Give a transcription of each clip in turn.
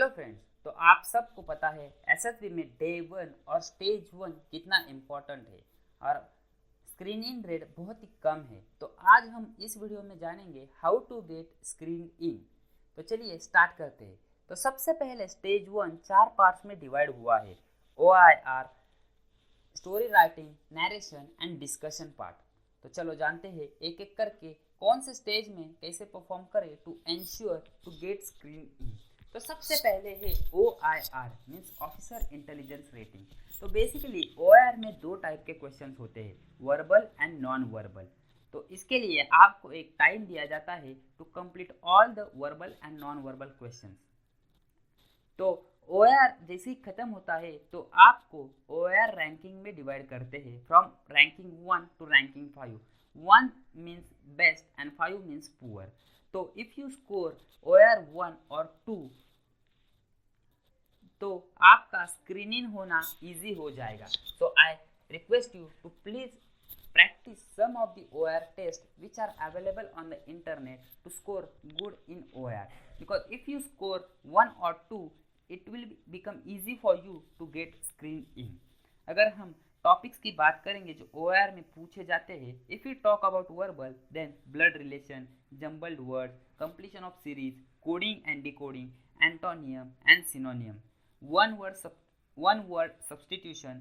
Hello friends. तो आप सबको पता है एसएसबी में डे 1 और स्टेज 1 कितना इम्पोर्टेंट है और स्क्रीन इन रेट बहुत ही कम है। तो आज हम इस वीडियो में जानेंगे how to get screen in. तो चलिए स्टार्ट करते हैं। तो सबसे पहले स्टेज 1 चार पार्ट्स में डिवाइड हुआ है। OIR, story writing, narration and discussion part. तो चलो जानते हैं एक एक करके कौन से स्टेज में कैसे परफॉर्म करें to ensure to get screen in. तो सबसे पहले है OIR means officer intelligence rating. तो बेसिकली OIR में दो टाइप के क्वेश्चंस होते हैं, वर्बल एंड नॉन वर्बल। तो इसके लिए आपको एक टाइम दिया जाता है to complete all the verbal and non verbal questions. तो OIR जैसे ही खत्म होता है तो आपको OIR रैंकिंग में डिवाइड करते हैं from ranking 1 to ranking 5। 1 means best and 5 means poor. तो इफ़ यू स्कोर OIR 1 और 2 तो आपका स्क्रीनिंग होना इजी हो जाएगा। So I request you to please practice some of the OIR tests which are available on the internet to score good in OIR, because if you score 1 or 2 it will become easy for you to get screen in. अगर हम topics की बात करेंगे जो OIR में पूछे जाते हैं, if you talk about verbal then blood relation, jumbled word, completion of series, coding and decoding, antonym and synonym, one word substitution,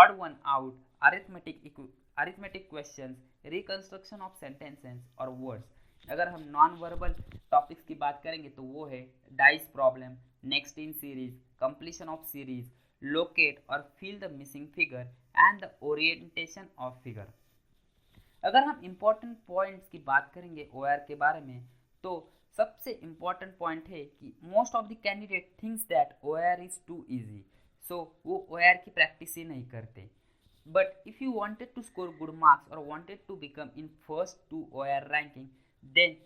odd one out, arithmetic questions, reconstruction of sentences और words। अगर हम non verbal topics की बात करेंगे तो वो है dice problem, next in series, completion of series, locate और fill the missing figure and the orientation of figure. अगर हम इम्पोर्टेंट पॉइंट्स की बात करेंगे OIR के बारे में तो सबसे इम्पॉर्टेंट पॉइंट है कि most of the candidate thinks that OIR is too easy, so वो OIR की प्रैक्टिस ही नहीं करते। But if you wanted to score good marks और wanted to become in first two OIR ranking then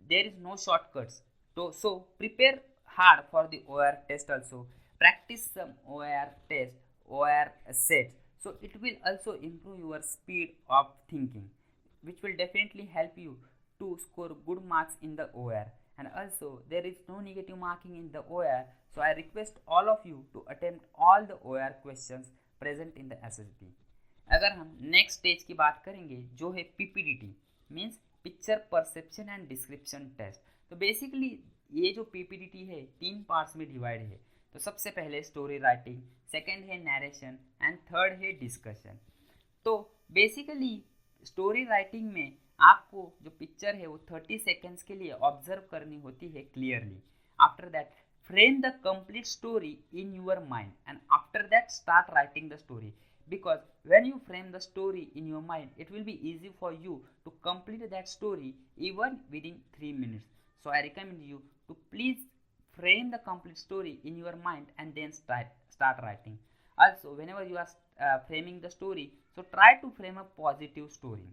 there is no shortcuts. तो so prepare hard for the OIR test also, practice some OIR test, OIR sets, so it will also improve your speed of thinking, which will definitely help you to score good marks in the OIR. And also there is no negative marking in the OIR, so I request all of you to attempt all the OIR questions present in the SSB. अगर हम next stage की बात करेंगे जो है PPDT means picture perception and description test. तो basically ये जो PPDT है तीन पार्ट्स में डिवाइड है। तो सबसे पहले स्टोरी राइटिंग, सेकंड है नरेशन एंड थर्ड है डिस्कशन। तो बेसिकली स्टोरी राइटिंग में आपको जो पिक्चर है वो 30 सेकेंड्स के लिए ऑब्जर्व करनी होती है clearly. After that frame the complete story in your mind and after that start writing the story, because when you frame the story in your mind it will be easy for you to complete that story even within 3 minutes. So I recommend you to please frame the complete story in your mind and then start writing. Also whenever you are framing the story, so try to frame a positive story.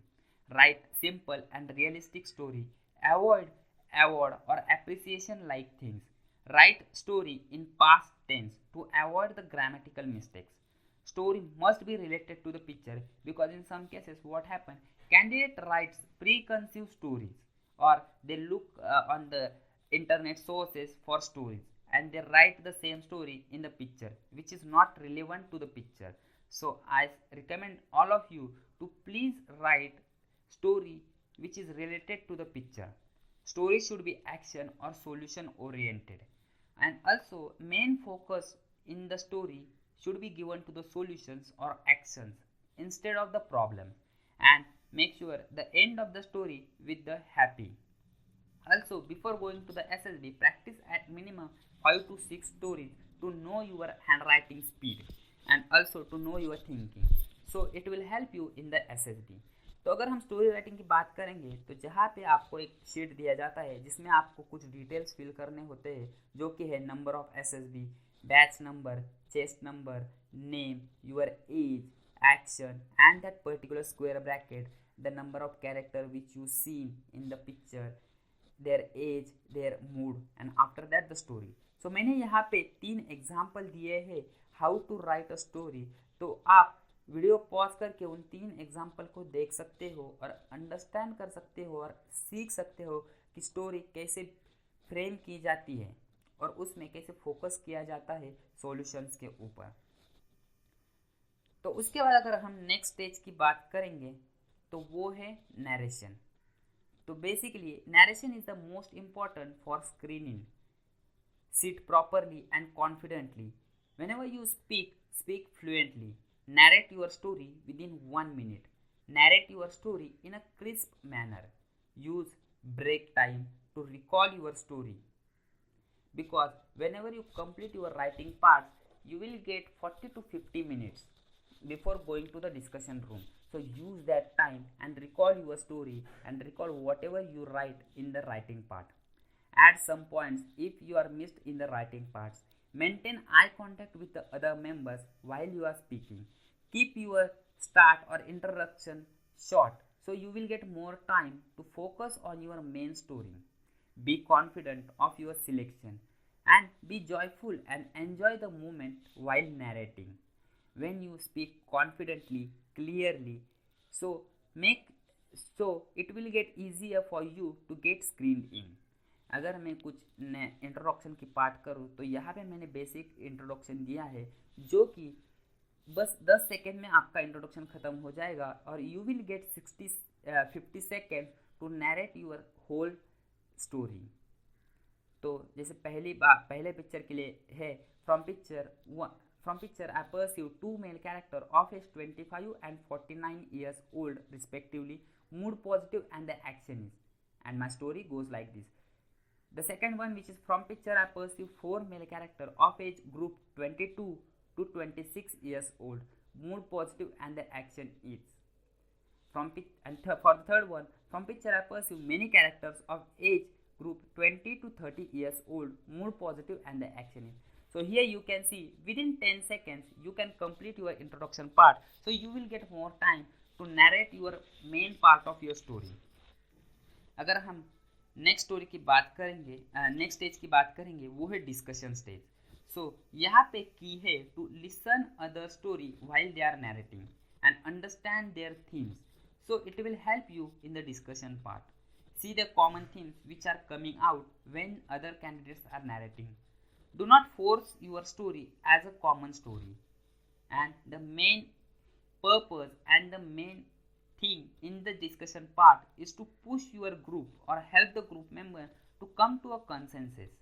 Write simple and realistic story. Avoid award or appreciation like things. Write story in past tense to avoid the grammatical mistakes. Story must be related to the picture, because in some cases what happen, candidate writes preconceived stories or they look on the internet sources for stories and they write the same story in the picture which is not relevant to the picture. So I recommend all of you to please write story which is related to the picture. Story should be action or solution oriented, and also main focus in the story should be given to the solutions or actions instead of the problems, and make sure the end of the story with the happy. Also before going to the SSB, practice at minimum 5 to 6 stories to know your handwriting speed and also to know your thinking, so it will help you in the SSB. तो अगर हम story writing की बात करेंगे तो जहाँ पे आपको एक शीट दिया जाता है जिसमें आपको कुछ डिटेल्स फिल करने होते हैं जो कि है number of SSB, batch number, chest number, name, your age, action and that particular square bracket, the number of character which you see in the picture, their age, their mood, and after that the story. So मैंने यहाँ पे 3 example दिए हैं how to write a story. तो आप video pause करके उन 3 example को देख सकते हो और अंडरस्टैंड कर सकते हो और सीख सकते हो कि स्टोरी कैसे फ्रेम की जाती है और उसमें कैसे फोकस किया जाता है सॉल्यूशंस के ऊपर। तो उसके बाद अगर हम नेक्स्ट स्टेज की बात करेंगे तो वो है नरेशन। तो basically narration is the most important for screening. Sit properly and confidently. Whenever you speak, speak fluently. Narrate your story within 1 minute. Narrate your story in a crisp manner. Use break time to recall your story. Because whenever you complete your writing part, you will get 40 to 50 minutes before going to the discussion room. So use that time and recall your story and recall whatever you write in the writing part. Add some points if you are missed in the writing parts. Maintain eye contact with the other members while you are speaking. Keep your start or introduction short so you will get more time to focus on your main story. Be confident of your selection and be joyful and enjoy the moment while narrating. When you speak confidently, clearly, so it will get easier for you to get screened in. अगर मैं कुछ introduction की part करूँ तो यहाँ पे मैंने basic introduction दिया है जो कि बस 10 सेकेंड में आपका इंट्रोडक्शन ख़त्म हो जाएगा और you will get 50 second to narrate your whole story. तो जैसे पहले पिक्चर के लिए है from picture I perceive 2 male character of age 25 and 49 years old respectively, mood positive and the action is, and my story goes like this. The second one, which is from picture I perceive 4 male character of age group 22 to 26 years old, mood positive and the action is. For the third one, from picture I perceive many characters of age group 20 to 30 years old, mood positive and the action is. So here you can see within 10 seconds you can complete your introduction part. So you will get more time to narrate your main part of your story. अगर हम next story की बात करेंगे, next stage की बात करेंगे वो है डिस्कशन स्टेज। सो यहाँ पे की है to listen other story while they are narrating and understand their themes, so it will help you in the discussion part. See the common themes which are coming out when other candidates are narrating. Do not force your story as a common story, and the main purpose and the main thing in the discussion part is to push your group or help the group member to come to a consensus.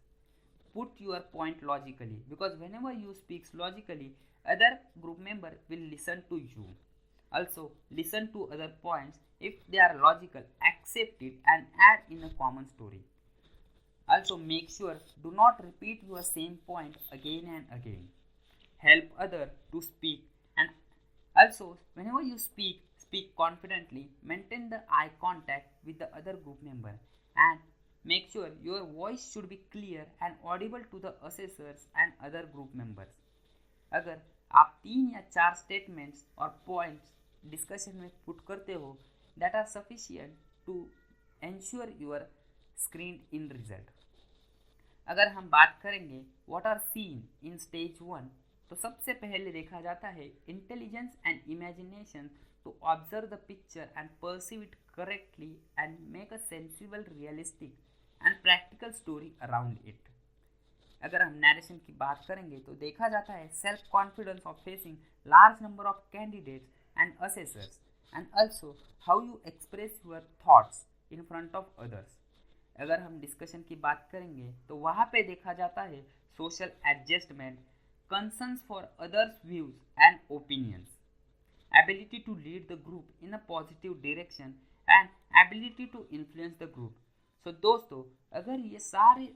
Put your point logically, because whenever you speak logically, other group member will listen to you. Also listen to other points. If they are logical, accept it and add in a common story. Also make sure do not repeat your same point again and again. Help other to speak, and also whenever you speak confidently. Maintain the eye contact with the other group member and make sure your voice should be clear and audible to the assessors and other group members. अगर आप 3 या 4 statements और points discussion में put करते हो that are sufficient to ensure your screened in result. अगर हम बात करेंगे what are seen in stage 1, तो सबसे पहले देखा जाता है intelligence and imagination to observe the picture and perceive it correctly and make a sensible, realistic and practical story around it. अगर हम नैरेशन की बात करेंगे तो देखा जाता है self confidence of facing large number of candidates and assessors and also how you express your thoughts in front of others. अगर हम डिस्कशन की बात करेंगे तो वहाँ पे देखा जाता है social adjustment, concerns for others views and opinions, ability to lead the group in a positive direction and ability to influence the group. So दोस्तों अगर ये सारे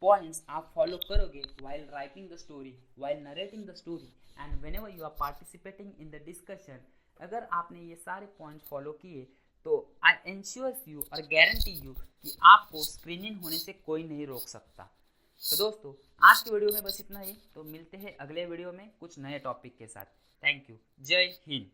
points आप follow करोगे while writing the story, while narrating the story and whenever you are participating in the discussion, अगर आपने ये सारे points follow किए तो I ensure you और guarantee you कि आपको स्क्रीनिंग होने से कोई नहीं रोक सकता. तो दोस्तों आज की वीडियो में बस इतना ही. तो मिलते हैं अगले वीडियो में कुछ नए टॉपिक के साथ. Thank you. जय हिंद.